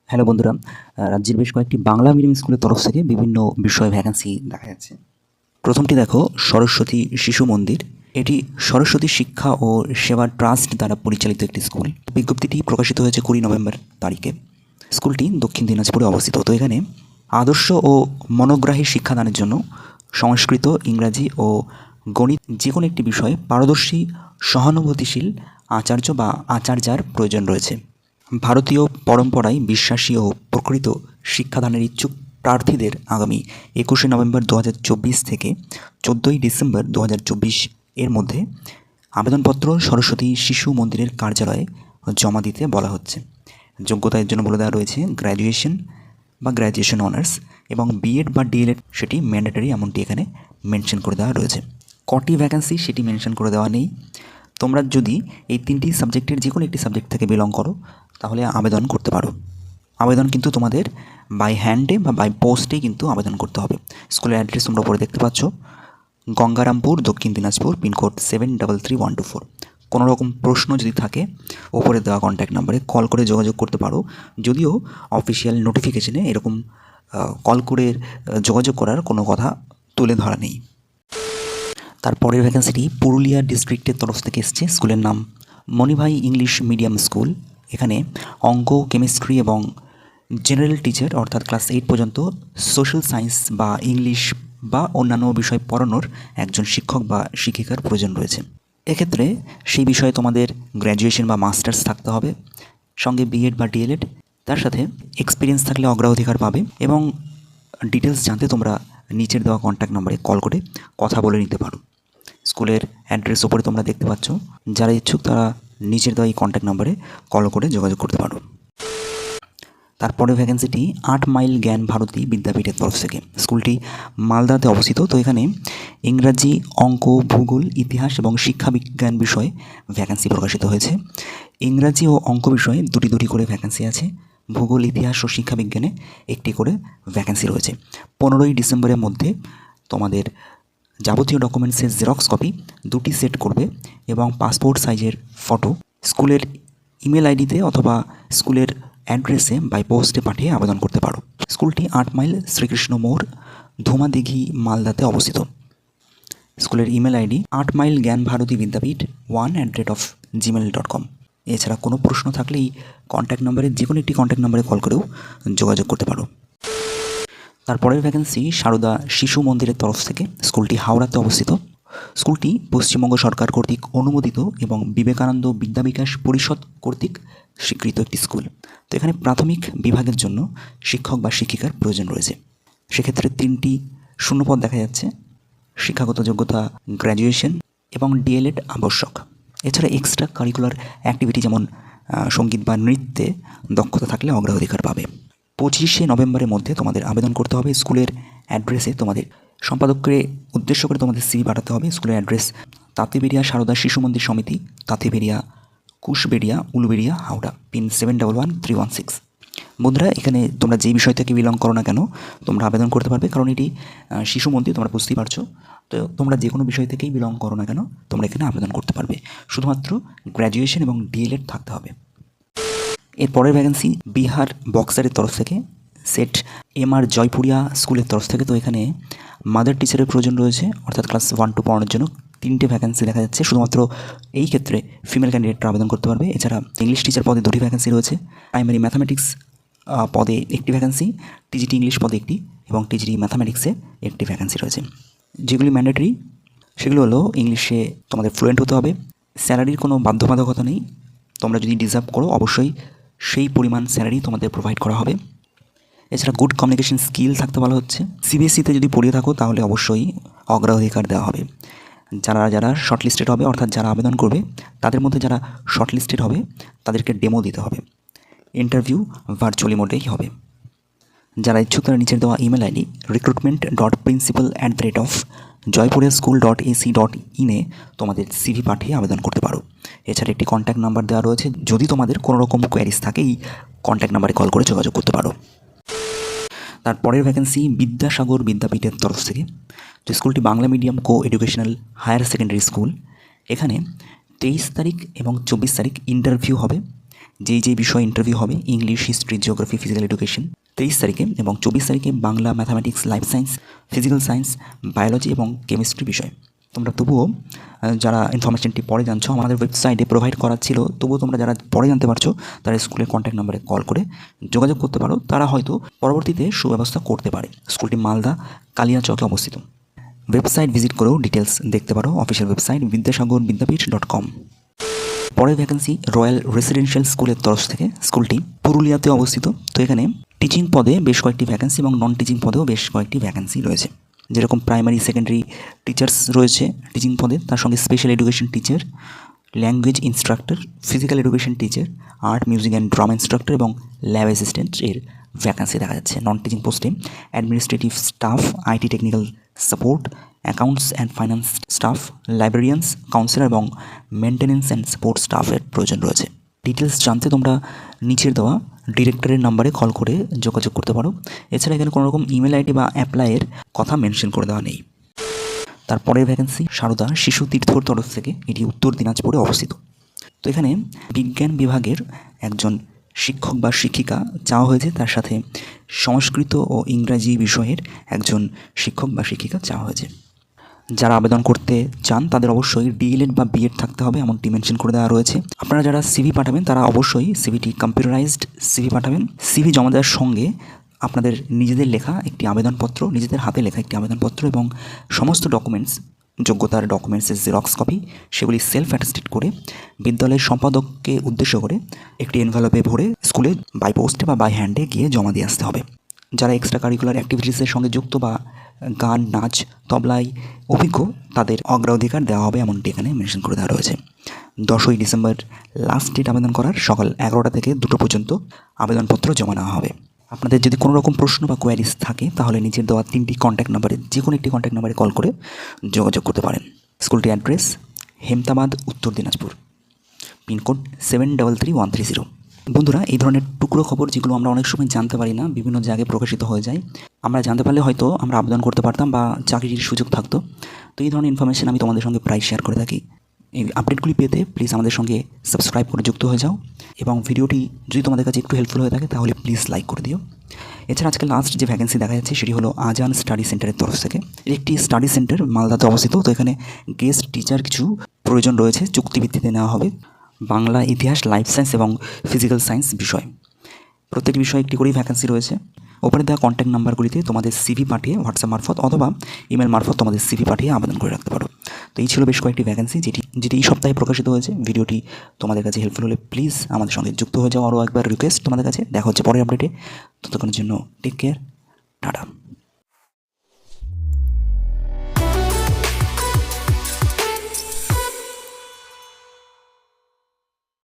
Hello বন্ধুরা, রাজ্যের বেশ কয়েকটি বাংলা মিডিয়াম স্কুলের তরফ থেকে বিভিন্ন বিষয়ে ভ্যাকেন্সি দেখা যাচ্ছে। প্রথমটি দেখো, সরস্বতী শিশু মন্দির। এটি সরস্বতী শিক্ষা ও সেবা ট্রাস্ট দ্বারা পরিচালিত একটি স্কুল। বিজ্ঞপ্তিটি প্রকাশিত হয়েছে 20 নভেম্বর তারিখে। স্কুলটি দক্ষিণ দিনাজপুরে অবস্থিত। তো এখানে আদর্শ ও মনোগ্রাহী শিক্ষাদানের জন্য সংস্কৃত, ইংরাজি ও গণিত যে কোনো একটি বিষয়ে পারদর্শী সহানুভূতিশীল আচার্য বা আচার্যার প্রয়োজন রয়েছে। ভারতীয় পরম্পরায় বিশ্বাসী ও প্রকৃত শিক্ষাদানের ইচ্ছুক প্রার্থীদের আগামী 21শে নভেম্বর 2024 থেকে 14ই ডিসেম্বর 2024 এর মধ্যে আবেদনপত্র সরস্বতী শিশু মন্দিরের কার্যালয়ে জমা দিতে বলা হচ্ছে। যোগ্যতা এর জন্য বলে দেওয়া রয়েছে গ্র্যাজুয়েশন বা গ্র্যাজুয়েশন অনার্স এবং বিএড বা ডিএলএড সেটি ম্যান্ডেটরি, এমনটি এখানে মেনশন করে দেওয়া রয়েছে। কটি ভ্যাকেন্সি সেটি মেনশন করে দেওয়া নেই। তোমরা যদি এই তিনটি সাবজেক্টের যে কোনো একটি সাবজেক্ট থেকে বিলং করো তাহলে আবেদন করতে পারো। আবেদন কিন্তু তোমাদের বাই হ্যান্ডে বা বাই পোস্টেই কিন্তু আবেদন করতে হবে। স্কুলের অ্যাড্রেস তোমরা উপরে দেখতে পাচ্ছ, গঙ্গারামপুর, দক্ষিণ দিনাজপুর, পিনকোড 733124। কোনো রকম প্রশ্ন যদি থাকে ওপরে দেওয়া কন্ট্যাক্ট নাম্বারে কল করে যোগাযোগ করতে পারো। যদিও অফিসিয়াল নোটিফিকেশনে এরকম কল করে যোগাযোগ করার কোনো কথা তুলে ধরা নেই। তারপরের ভ্যাকেন্সিটি পুরুলিয়া ডিস্ট্রিক্টের তরফ থেকে এসছে। স্কুলের নাম মণিভাই ইংলিশ মিডিয়াম স্কুল। এখানে অঙ্ক, কেমিস্ট্রি এবং জেনারেল টিচার অর্থাৎ ক্লাস 8 পর্যন্ত সোশ্যাল সায়েন্স বা ইংলিশ বা অন্যান্য বিষয় পড়ানোর একজন শিক্ষক বা শিক্ষিকার প্রয়োজন রয়েছে। এক্ষেত্রে সেই বিষয়ে তোমাদের গ্র্যাজুয়েশন বা মাস্টার্স থাকতে হবে, সঙ্গে বিএড বা ডিএলএড, তার সাথে এক্সপিরিয়েন্স থাকলে অগ্রাধিকার পাবে। এবং ডিটেলস জানতে তোমরা নিচের দেওয়া কন্ট্যাক্ট নাম্বারে কল করে কথা বলে নিতে পারো। স্কুলের অ্যাড্রেস ওপরে তোমরা দেখতে পাচ্ছ। যারা ইচ্ছুক তারা নিচের দেওয়া এই কন্ট্যাক্ট নাম্বারে কল করে যোগাযোগ করতে পারো। তারপরে ভ্যাকেন্সিটি 8 মাইল জ্ঞান ভারতী বিদ্যাপীঠের তরফ থেকে। স্কুলটি মালদাতে অবস্থিত। তো এখানে ইংরাজি, অঙ্ক, ভূগোল, ইতিহাস এবং শিক্ষাবিজ্ঞান বিষয়ে ভ্যাকেন্সি প্রকাশিত হয়েছে। ইংরাজি ও অঙ্ক বিষয়ে দুটি করে ভ্যাকেন্সি আছে। ভূগোল, ইতিহাস ও শিক্ষাবিজ্ঞানে একটি করে ভ্যাকেন্সি রয়েছে। 15ই ডিসেম্বরের মধ্যে তোমাদের যাবতীয় ডকুমেন্টসের জেরক্স কপি 2টি সেট করবে এবং পাসপোর্ট সাইজের ফটো স্কুলের ইমেল আইডিতে অথবা স্কুলের অ্যাড্রেসে বাই পোস্টে পাঠিয়ে আবেদন করতে পারো। স্কুলটি 8 মাইল শ্রীকৃষ্ণ মোড়, ধুমাদিঘি, মালদাতে অবস্থিত। স্কুলের ইমেল আইডি 8 মাইল জ্ঞান ভারতী বিদ্যাপীঠ 1@gmail.com। এছাড়া কোনো প্রশ্ন থাকলেই কন্ট্যাক্ট নাম্বারে যে কোনো একটি কন্ট্যাক্ট নাম্বারে কল করেও যোগাযোগ করতে পারো। তারপরের ভ্যাকেন্সি সারদা শিশু মন্দিরের তরফ থেকে। স্কুলটি হাওড়াতে অবস্থিত। স্কুলটি পশ্চিমবঙ্গ সরকার কর্তৃক অনুমোদিত এবং বিবেকানন্দ বিদ্যাবিকাশ পরিষদ কর্তৃক স্বীকৃত একটি স্কুল। তো এখানে প্রাথমিক বিভাগের জন্য শিক্ষক বা শিক্ষিকার প্রয়োজন রয়েছে। সেক্ষেত্রে 3টি শূন্যপদ দেখা যাচ্ছে। শিক্ষাগত যোগ্যতা গ্র্যাজুয়েশন এবং ডিএলএড আবশ্যক। এছাড়া এক্সট্রা কারিকুলার অ্যাক্টিভিটি যেমন সঙ্গীত বা নৃত্যে দক্ষতা থাকলে অগ্রাধিকার পাবে। 25শে নভেম্বরের মধ্যে তোমাদের আবেদন করতে হবে। স্কুলের অ্যাড্রেসে তোমাদের সম্পাদককে উদ্দেশ্য করে তোমাদের সিভি পাঠাতে হবে। স্কুলের অ্যাড্রেস তাঁতিবেড়িয়া সারদা শিশু মন্দির সমিতি, তাঁতিবেড়িয়া, কুশবেড়িয়া, উলুবেড়িয়া, হাওড়া, পিন 711316। বন্ধুরা, এখানে তোমরা যে বিষয় থেকে বিলং করো না কেন তোমরা আবেদন করতে পারবে, কারণ এটি শিশু মন্দির, তোমরা বুঝতেই পারছো। তো তোমরা যে কোনো বিষয় থেকেই বিলং করো না কেন তোমরা এখানে আবেদন করতে পারবে। শুধুমাত্র গ্র্যাজুয়েশন এবং ডিএলএড থাকতে হবে। এর পরের ভ্যাকেন্সি বিহার বক্সারের তরফ থেকে। সেট MR জয়পুরিয়া স্কুলের তরফ থেকে। তো এখানে মাদার টিচারের প্রয়োজন রয়েছে, অর্থাৎ ক্লাস 1-2 পড়ানোর জন্য 3টে ভ্যাকেন্সি দেখা যাচ্ছে। শুধুমাত্র এই ক্ষেত্রে ফিমেল ক্যান্ডিডেটরা আবেদন করতে পারবে। এছাড়া ইংলিশ টিচার পদে 2টি ভ্যাকেন্সি রয়েছে। প্রাইমারি ম্যাথামেটিক্স পদে 1টি ভ্যাকেন্সি, টিজিটি ইংলিশ পদে 1টি এবং টিজিটি ম্যাথামেটিক্সে 1টি ভ্যাকেন্সি রয়েছে। যেগুলি ম্যান্ডেটরি সেগুলো হলো ইংলিশে তোমাদের ফ্লুয়েন্ট হতে হবে। স্যালারির কোনো বাধ্যবাধকতা নেই। তোমরা যদি ডিজার্ভ করো অবশ্যই সেই পরিমাণ স্যালারি তোমাদের প্রোভাইড করা হবে। এছাড়া গুড কমিউনিকেশন স্কিল থাকতে বলা হচ্ছে। সিবিএসসিতে যদি পড়িয়ে থাকো তাহলে অবশ্যই অগ্রাধিকার দেওয়া হবে। যারা শর্টলিস্টেড হবে, অর্থাৎ যারা আবেদন করবে তাদের মধ্যে যারা শর্টলিস্টেড হবে তাদেরকে ডেমো দিতে হবে। ইন্টারভিউ ভার্চুয়ালি মোডেই হবে। যারা ইচ্ছুক তারা নিচের দেওয়া ইমেল আইডি recruitment.principal@joypuriaschool.ac.in তোমাদের সিভি পাঠিয়ে আবেদন করতে পারো। এছাড়া একটি কন্ট্যাক্ট নাম্বার দেওয়া রয়েছে, যদি তোমাদের কোনো রকম কোয়ারিজ থাকে এই কন্ট্যাক্ট নাম্বারে কল করে যোগাযোগ করতে পারো। তারপরের ভ্যাকেন্সি বিদ্যাসাগর বিদ্যাপীঠের তরফ থেকে। তো স্কুলটি Bangla medium co educational higher secondary school. এখানে 23 তারিখ এবং 24 তারিখ ইন্টারভিউ হবে। যেই বিষয়ে ইন্টারভিউ হবে English, history, geography, physical education 23 তারিখে, এবং 24 তারিখে Bangla, mathematics, life science, physical science, biology এবং কেমিস্ট্রি বিষয়। তোমরা তবুও যারা ইনফরমেশনটি পরে জানছো আমাদের ওয়েবসাইটে প্রোভাইড করা ছিল, তবুও তোমরা যারা পরে জানতে পারছো তারা স্কুলের কন্ট্যাক্ট নাম্বারে কল করে যোগাযোগ করতে পারো। তারা হয়তো পরবর্তীতে সুব্যবস্থা করতে পারে। স্কুলটি মালদা কালিয়াচকে অবস্থিত। ওয়েবসাইট ভিজিট করেও ডিটেলস দেখতে পারো। Official website vidyasagarvidyapith.com। পরের ভ্যাকেন্সি রয়্যাল রেসিডেন্সিয়াল স্কুলের তরফ থেকে। স্কুলটি পুরুলিয়াতে অবস্থিত। তো এখানে টিচিং পদে বেশ কয়েকটি ভ্যাকেন্সি এবং নন টিচিং পদেও বেশ কয়েকটি ভ্যাকেন্সি রয়েছে। যেরকম প্রাইমারি, সেকেন্ডারি টিচার্স রয়েছে টিচিং পদে, তার সঙ্গে special education teacher, language instructor, physical education teacher, art, music and drama instructor এবং ল্যাব অ্যাসিস্ট্যান্ট এর ভ্যাকেন্সি দেখা যাচ্ছে। নন টিচিং পোস্টে administrative staff, IT technical support, accounts and finance staff, librarians, counsellor এবং মেনটেন্যান্স অ্যান্ড সাপোর্ট স্টাফের প্রয়োজন রয়েছে। Details জানতে তোমরা নিচের দেওয়া ডিরেক্টরের নাম্বারে কল করে যোগাযোগ করতে পারো। এছাড়া এখানে কোনো রকম ইমেল আইডি বা অ্যাপ্লাইয়ের কথা মেনশন করে দেওয়া নেই। তারপরের ভ্যাকেন্সি সারদা শিশু তীর্থর তরফ থেকে, এটি উত্তর দিনাজপুরে অবস্থিত। তো এখানে বিজ্ঞান বিভাগের একজন শিক্ষক বা শিক্ষিকা চাওয়া হয়েছে, তার সাথে সংস্কৃত ও ইংরাজি বিষয়ের একজন শিক্ষক বা শিক্ষিকা চাওয়া হয়েছে। যারা আবেদন করতে চান তাদের অবশ্যই ডিএলএড বা বিএড থাকতে হবে, এমনটি মেনশন করে দেওয়া রয়েছে। আপনারা যারা সিভি পাঠাবেন তারা অবশ্যই সিভিটি কম্পিউটারাইজড সিভি পাঠাবেন। সিভি জমা দেওয়ার সঙ্গে আপনাদের নিজেদের লেখা একটি আবেদনপত্র, নিজেদের হাতে লেখা একটি আবেদনপত্র এবং সমস্ত ডকুমেন্টস, যোগ্যতার ডকুমেন্টসের জেরক্স কপি, সেগুলি সেলফ অ্যাটেস্টেড করে বিদ্যালয়ের সম্পাদককে উদ্দেশ্য করে একটি এনভেলপে ভরে স্কুলে বাই পোস্টে বা বাই হ্যান্ডে গিয়ে জমা দিয়ে আসতে হবে। যারা এক্সট্রা কারিকুলার অ্যাক্টিভিটিসের সঙ্গে যুক্ত বা গান, নাচ, তবলায় অভিজ্ঞ তাদের অগ্রাধিকার দেওয়া হবে, এমনটি এখানে মেনশন করে দেওয়া রয়েছে। 10ই ডিসেম্বর লাস্ট ডেট আবেদন করার। সকাল 11টা থেকে 2টো পর্যন্ত আবেদনপত্র জমা নেওয়া হবে। আপনাদের যদি কোনো রকম প্রশ্ন বা কোয়ারিজ থাকে তাহলে নিচের দেওয়া 3টি কন্ট্যাক্ট নাম্বারে যে কোনো একটি কন্ট্যাক্ট নাম্বারে কল করে যোগাযোগ করতে পারেন। স্কুলটির অ্যাড্রেস হেমতাবাদ, উত্তর দিনাজপুর, পিনকোড 733130। বন্ধুরা, এই ধরনের টুকরো খবর যেগুলো আমরা অনেক সময় জানতে পারি না, বিভিন্ন জায়গায় প্রকাশিত হয়ে যায়, আমরা জানতে পারলে হয়তো আমরা আবেদন করতে পারতাম বা চাকরির সুযোগ থাকতো। তো এই ধরনের ইনফরমেশন আমি তোমাদের সঙ্গে প্রায় শেয়ার করে থাকি। এই আপডেটগুলি পেতে প্লিজ আমাদের সঙ্গে সাবস্ক্রাইব করে যুক্ত হয়ে যাও, এবং ভিডিওটি যদি তোমাদের কাছে একটু হেল্পফুল হয়ে থাকে তাহলে প্লিজ লাইক করে দিও। এছাড়া আজকে লাস্ট যে ভ্যাকেন্সি দেখা যাচ্ছে সেটি হলো আজান স্টাডি সেন্টারের তরফ থেকে। একটি স্টাডি সেন্টার মালদাতে অবস্থিত। তো এখানে গেস্ট টিচার কিছু প্রয়োজন রয়েছে, চুক্তিভিত্তিতে নেওয়া হবে। বাংলা, ইতিহাস, লাইফ সায়েন্স এবং ফিজিক্যাল সায়েন্স বিষয়, প্রত্যেকটি বিষয়ে একটি করেই ভ্যাকেন্সি রয়েছে। ওপরে দেওয়া কন্ট্যাক্ট নাম্বারগুলিতে তোমাদের সিভি পাঠিয়ে হোয়াটসঅ্যাপ মারফত অথবা ইমেল মারফত তোমাদের সিভি পাঠিয়ে আবেদন করে রাখতে পারো। তো এই ছিল বেশ কয়েকটি ভ্যাকেন্সি যেটি এই সপ্তাহে প্রকাশিত হয়েছে। ভিডিওটি তোমাদের কাছে হেল্পফুল হলে প্লিজ আমাদের সঙ্গে যুক্ত হয়ে যাও। আরও একবার রিকোয়েস্ট তোমাদের কাছে। দেখা হচ্ছে পরের আপডেটে। ততক্ষণের জন্য টেক কেয়ার, টাটা।